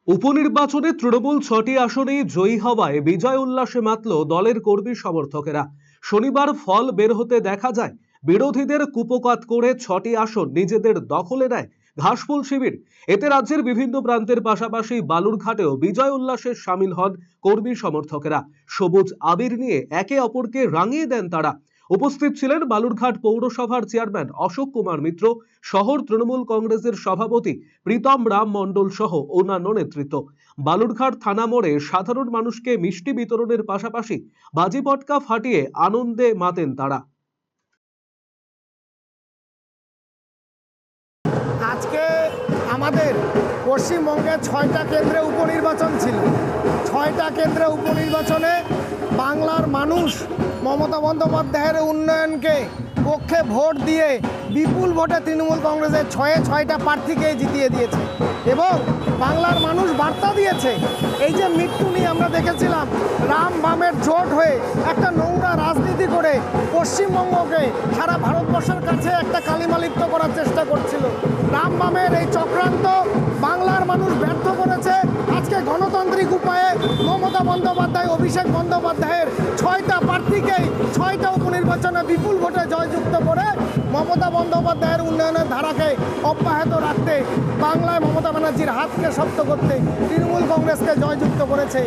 উপনির্বাচনে তৃণমূল ৬টি আসনেই জয়ী হওয়ায় বিজয় উল্লাসে মাতল দলের কর্মী সমর্থকেরা। শনিবার ফল বের হতে দেখা যায় বিরোধীদের কুপোকাত করে ৬টি আসন নিজেদের দখলে নেয় ঘাসফুল শিবির। এতে রাজ্যের বিভিন্ন প্রান্তের পাশাপাশি বালুরঘাটেও বিজয় উল্লাসে সামিল হন কর্মী সমর্থকেরা। সবুজ আবির নিয়ে একে অপরকে রাঙিয়ে দেন তারা। উপস্থিত ছিলেন বালুরঘাট পৌরসভার চেয়ারম্যান অশোক কুমার মিত্র, শহর তৃণমূল কংগ্রেসের সভাপতি প্রীতম রাম মণ্ডল সহ অন্যান্য নেতৃত্ব। বালুরঘাট থানা মোড়ে সাধারণ মানুষকে মিষ্টি বিতরণের পাশাপাশি বাজি পটকা ফাটিয়ে আনন্দে মাতেন তারা। আজকে আমাদের পশ্চিমবঙ্গে ৬টা কেন্দ্রে উপনির্বাচন ছিল। ৬টা কেন্দ্রে উপনির্বাচনে বাংলার মানুষ মমতা বন্দ্যোপাধ্যায়ের উন্নয়নকে পক্ষে ভোট দিয়ে বিপুল ভোটে তৃণমূল কংগ্রেসের ৬টা প্রার্থীকে জিতিয়ে দিয়েছে এবং বাংলার মানুষ বার্তা দিয়েছে। এই যে মৃত্যু নিয়ে আমরা দেখেছিলাম রাম বামের জোট হয়ে একটা নোংরা রাজনীতি করে পশ্চিমবঙ্গকে সারা ভারতবর্ষের কাছে একটা কালিমালিপ্ত করার চেষ্টা করছিল। রাম বামের এই চক্রান্ত বাংলার মানুষ ব্যর্থ করেছে। আজকে গণতান্ত্রিক উপায়ে মমতা বন্দ্যোপাধ্যায়, অভিষেক বন্দ্যোপাধ্যায়ের ৬টা প্রার্থীকেই ৬টা উপনির্বাচনে বিপুল ভোটে জয়যুক্ত করে মমতা বন্দ্যোপাধ্যায়ের উন্নয়নের ধারাকে অব্যাহত রাখতে, বাংলায় মমতা ব্যানার্জির হাতকে শক্ত করতে তৃণমূল কংগ্রেসকে জয়যুক্ত করেছে।